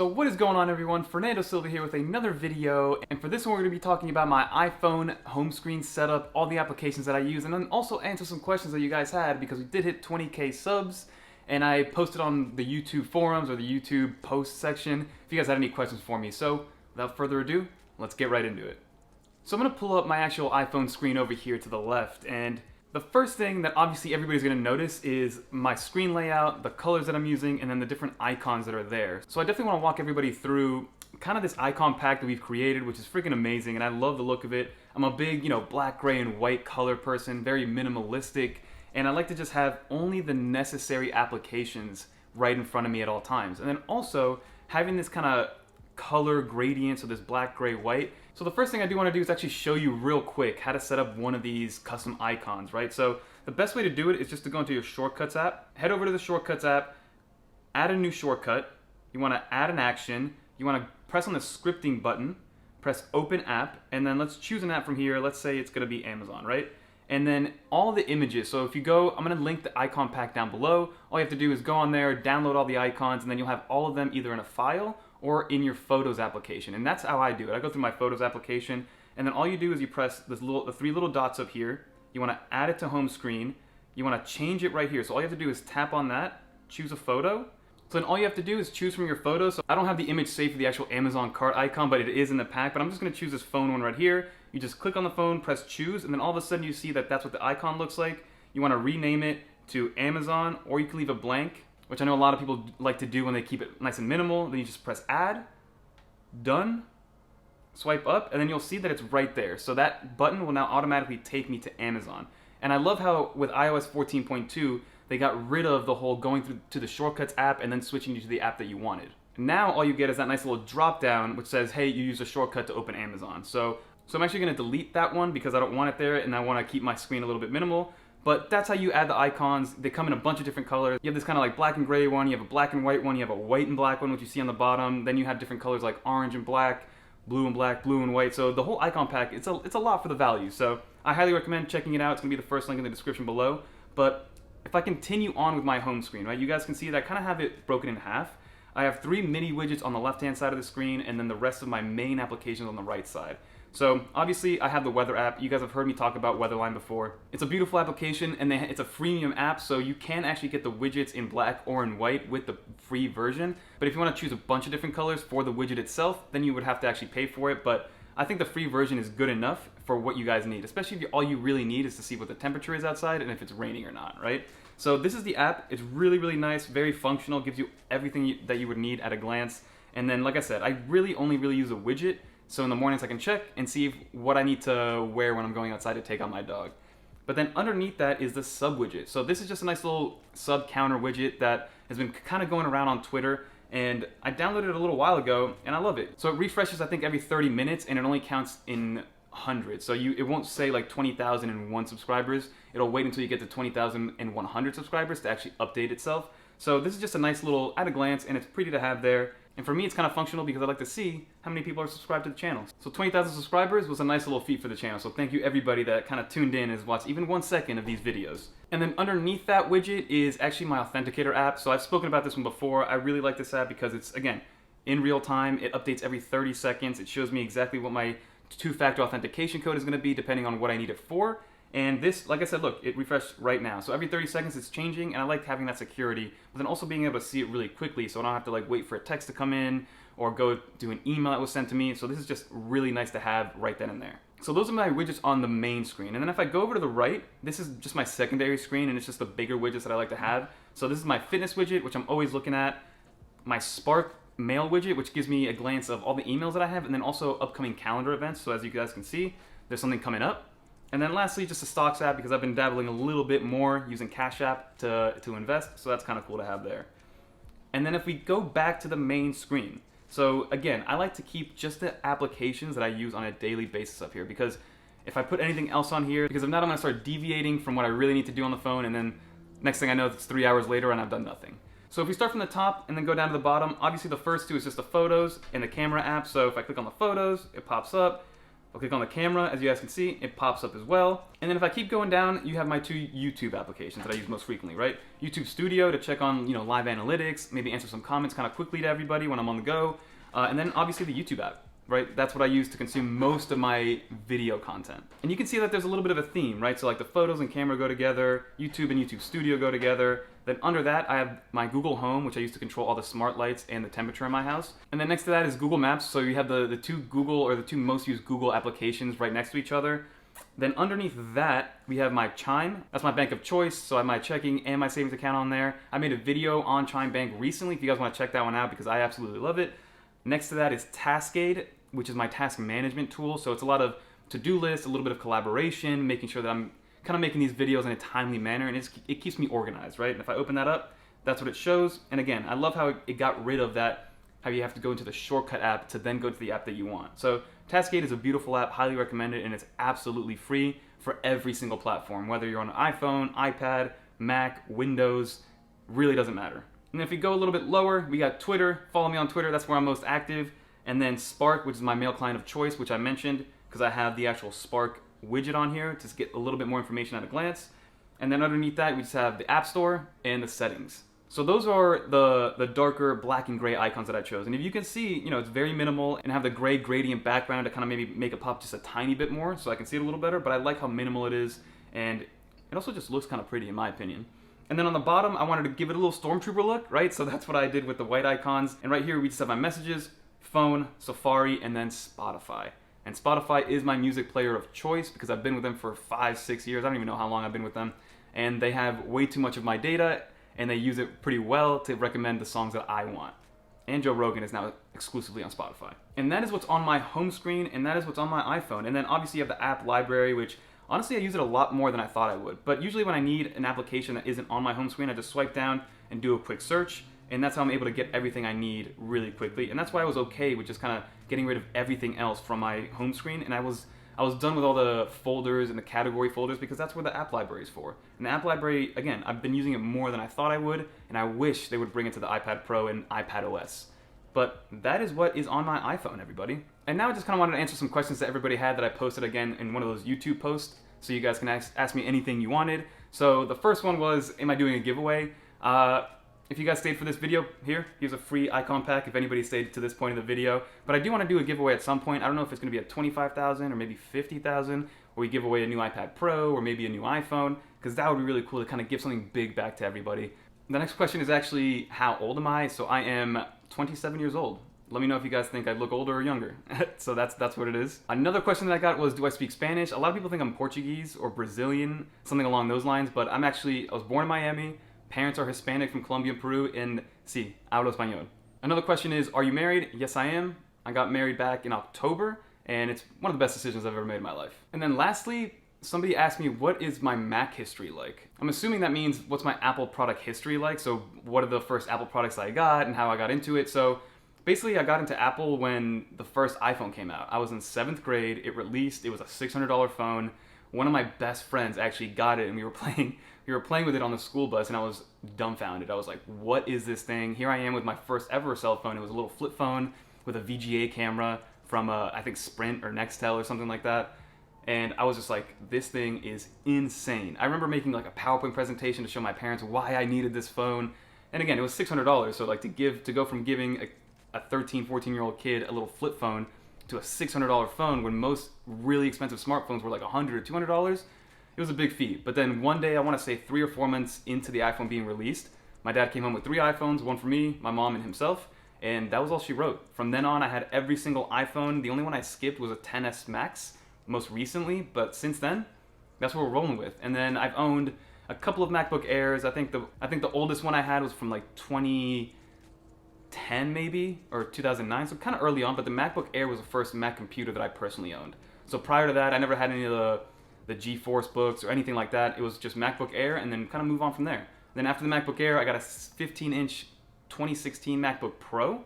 So what is going on, everyone? Fernando Silva here with another video, and for this one we're going to be talking about my iPhone home screen setup, all the applications that I use, and then also answer some questions that you guys had because we did hit 20k subs and I posted on the YouTube forums or the YouTube post section if you guys had any questions for me. So without further ado, let's get right into it. So I'm going to pull up my actual iPhone screen over here to the left, and the first thing that obviously everybody's going to notice is my screen layout, the colors that I'm using, and then the different icons that are there. So I definitely want to walk everybody through kind of this icon pack that we've created, which is freaking amazing, and I love the look of it. I'm a big, black, gray, and white color person, very minimalistic, and I like to just have only the necessary applications right in front of me at all times. And then also having this kind of color gradient, so this black, gray, white. So the first thing I do want to do is actually show you real quick how to set up one of these custom icons, right? So the best way to do it is just to go into your Shortcuts app, head over to the Shortcuts app, add a new shortcut, you want to add an action, you want to press on the scripting button, press open app, and then let's choose an app from here. Let's say it's going to be Amazon, right? And then all the images, so if you go, I'm going to link the icon pack down below. All you have to do is go on there, download all the icons, and then you'll have all of them either in a file or in your Photos application. And that's how I do it. I go through my Photos application, and then all you do is you press the three little dots up here. You want to add it to home screen. You want to change it right here. So all you have to do is tap on that, choose a photo. So then all you have to do is choose from your photos. So I don't have the image saved for the actual Amazon cart icon, but it is in the pack. But I'm just going to choose this phone one right here. You just click on the phone, press choose, and then all of a sudden you see that that's what the icon looks like. You want to rename it to Amazon, or you can leave it blank, which I know a lot of people like to do when they keep it nice and minimal. Then you just press add, done, swipe up, and then you'll see that it's right there. So that button will now automatically take me to Amazon. And I love how with iOS 14.2, they got rid of the whole going through to the Shortcuts app and then switching you to the app that you wanted. Now all you get is that nice little drop down which says, hey, you use a shortcut to open Amazon. So I'm actually going to delete that one because I don't want it there and I want to keep my screen a little bit minimal. But that's how you add the icons. They come in a bunch of different colors. You have this kind of like black and gray one, you have a black and white one, you have a white and black one, which you see on the bottom. Then you have different colors like orange and black, blue and black, blue and white. So the whole icon pack, it's a lot for the value. So I highly recommend checking it out. It's going to be the first link in the description below. But if I continue on with my home screen, right, you guys can see that I kind of have it broken in half. I have 3 mini widgets on the left-hand side of the screen and then the rest of my main applications on the right side. So obviously I have the weather app. You guys have heard me talk about Weatherline before. It's a beautiful application and it's a freemium app, so you can actually get the widgets in black or in white with the free version. But if you want to choose a bunch of different colors for the widget itself, then you would have to actually pay for it. But I think the free version is good enough for what you guys need, especially if all you really need is to see what the temperature is outside and if it's raining or not, right? So this is the app. It's really, really nice, very functional, gives you everything that you would need at a glance. And then, like I said, I only really use a widget. So in the mornings I can check and see what I need to wear when I'm going outside to take out my dog. But then underneath that is the sub widget. So this is just a nice little sub counter widget that has been kind of going around on Twitter. And I downloaded it a little while ago and I love it. So it refreshes I think every 30 minutes and it only counts in hundreds. So it won't say like 20,001 subscribers. It'll wait until you get to 20,100 subscribers to actually update itself. So this is just a nice little at a glance and it's pretty to have there. And for me, it's kind of functional because I like to see how many people are subscribed to the channel. So 20,000 subscribers was a nice little feat for the channel. So thank you everybody that kind of tuned in and has watched even 1 second of these videos. And then underneath that widget is actually my authenticator app. So I've spoken about this one before. I really like this app because it's, again, in real time. It updates every 30 seconds. It shows me exactly what my 2-factor authentication code is going to be depending on what I need it for. And this, like I said, look, it refreshed right now. So every 30 seconds it's changing, and I like having that security, but then also being able to see it really quickly so I don't have to like wait for a text to come in or go do an email that was sent to me. So this is just really nice to have right then and there. So those are my widgets on the main screen. And then if I go over to the right, this is just my secondary screen, and it's just the bigger widgets that I like to have. So this is my fitness widget, which I'm always looking at, my Spark mail widget, which gives me a glance of all the emails that I have, and then also upcoming calendar events. So as you guys can see, there's something coming up. And then lastly, just a stocks app because I've been dabbling a little bit more using Cash App to invest, so that's kind of cool to have there. And then if we go back to the main screen, so again, I like to keep just the applications that I use on a daily basis up here because if I put anything else on here, because if not, I'm going to start deviating from what I really need to do on the phone, and then next thing I know, it's 3 hours later and I've done nothing. So if we start from the top and then go down to the bottom, obviously the first two is just the photos and the camera app. So if I click on the photos, it pops up. I'll click on the camera, as you guys can see, it pops up as well. And then if I keep going down, you have my 2 YouTube applications that I use most frequently, right? YouTube Studio to check on, live analytics, maybe answer some comments kind of quickly to everybody when I'm on the go. And then obviously the YouTube app, right? That's what I use to consume most of my video content. And you can see that there's a little bit of a theme, right? So like the photos and camera go together, YouTube and YouTube Studio go together. Then under that, I have my Google Home, which I use to control all the smart lights and the temperature in my house. And then next to that is Google Maps. So you have the 2 Google, or the 2 most used Google applications right next to each other. Then underneath that, we have my Chime. That's my bank of choice. So I have my checking and my savings account on there. I made a video on Chime Bank recently if you guys want to check that one out because I absolutely love it. Next to that is Taskade, which is my task management tool. So it's a lot of to-do lists, a little bit of collaboration, making sure that I'm kind of making these videos in a timely manner, and it keeps me organized, right? And if I open that up, that's what it shows. And again, I love how it got rid of that, how you have to go into the shortcut app to then go to the app that you want. So Taskade is a beautiful app, highly recommend it, and it's absolutely free for every single platform, whether you're on an iPhone, iPad, Mac, Windows, really doesn't matter. And if we go a little bit lower, we got Twitter. Follow me on Twitter, that's where I'm most active. And then Spark, which is my mail client of choice, which I mentioned, because I have the actual Spark widget on here to get a little bit more information at a glance. And then underneath that, we just have the App Store and the settings. So those are the darker black and gray icons that I chose. And if you can see, it's very minimal and have the gray gradient background to kind of maybe make it pop just a tiny bit more so I can see it a little better, but I like how minimal it is, and it also just looks kind of pretty in my opinion. And then on the bottom, I wanted to give it a little Stormtrooper look, right? So that's what I did with the white icons. And right here, we just have my messages, phone, Safari, and then Spotify. And Spotify is my music player of choice because I've been with them for 5-6 years. I don't even know how long I've been with them. And they have way too much of my data, and they use it pretty well to recommend the songs that I want. And Joe Rogan is now exclusively on Spotify. And that is what's on my home screen, and that is what's on my iPhone. And then obviously you have the app library, which honestly I use it a lot more than I thought I would. But usually when I need an application that isn't on my home screen, I just swipe down and do a quick search. And that's how I'm able to get everything I need really quickly. And that's why I was okay with just kind of getting rid of everything else from my home screen. And I was done with all the folders and the category folders because that's where the app library is for. And the app library, again, I've been using it more than I thought I would. And I wish they would bring it to the iPad Pro and iPad OS. But that is what is on my iPhone, everybody. And now I just kind of wanted to answer some questions that everybody had that I posted again in one of those YouTube posts. So you guys can ask me anything you wanted. So the first one was, am I doing a giveaway? If you guys stayed for this video, here's a free icon pack if anybody stayed to this point in the video. But I do want to do a giveaway at some point. I don't know if it's going to be at 25,000 or maybe 50,000, where we give away a new iPad Pro or maybe a new iPhone, because that would be really cool to kind of give something big back to everybody. The next question is actually, how old am I? So I am 27 years old. Let me know if you guys think I look older or younger. So that's what it is. Another question that I got was, do I speak Spanish? A lot of people think I'm Portuguese or Brazilian, something along those lines, but I was born in Miami. Parents are Hispanic from Colombia and Peru, and sí, hablo español. Another question is, are you married? Yes, I am. I got married back in October, and it's one of the best decisions I've ever made in my life. And then lastly, somebody asked me, what is my Mac history like? I'm assuming that means, what's my Apple product history like? So what are the first Apple products I got and how I got into it? So basically, I got into Apple when the first iPhone came out. I was in 7th grade, it released, it was a $600 phone. One of my best friends actually got it, and we were playing with it on the school bus, and I was dumbfounded. I was like, what is this thing? Here I am with my first ever cell phone. It was a little flip phone with a VGA camera from I think Sprint or Nextel or something like that. And I was just like, this thing is insane. I remember making like a PowerPoint presentation to show my parents why I needed this phone. And again, it was $600, so like to go from giving a 13, 14-year-old kid a little flip phone to a $600 phone when most really expensive smartphones were like $100 or $200, it was a big feat. But then one day, I want to say 3 or 4 months into the iPhone being released, my dad came home with 3 iPhones, one for me, my mom, and himself, and that was all she wrote. From then on, I had every single iPhone. The only one I skipped was a XS Max most recently, but since then, that's what we're rolling with. And then I've owned a couple of MacBook Airs. I think the oldest one I had was from like 2010 maybe, or 2009, so kind of early on, but the MacBook Air was the first Mac computer that I personally owned. So prior to that, I never had any of the GeForce books or anything like that. It was just MacBook Air, and then kind of move on from there. Then after the MacBook Air, I got a 15-inch 2016 MacBook Pro,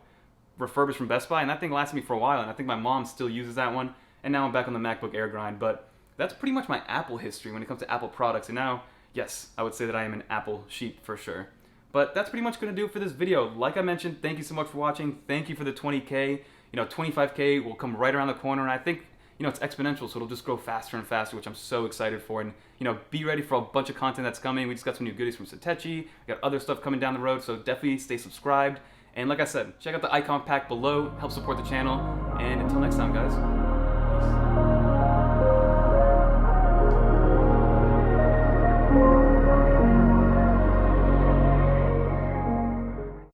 refurbished from Best Buy, and that thing lasted me for a while, and I think my mom still uses that one, and now I'm back on the MacBook Air grind. But that's pretty much my Apple history when it comes to Apple products, and now, yes, I would say that I am an Apple sheep for sure. But that's pretty much going to do it for this video. Like I mentioned, thank you so much for watching. Thank you for the 20K. 25K will come right around the corner, and I think it's exponential, so it'll just grow faster and faster, which I'm so excited for. And be ready for a bunch of content that's coming. We just got some new goodies from Satechi. We got other stuff coming down the road, so definitely stay subscribed. And like I said, check out the icon pack below, help support the channel. And until next time, guys.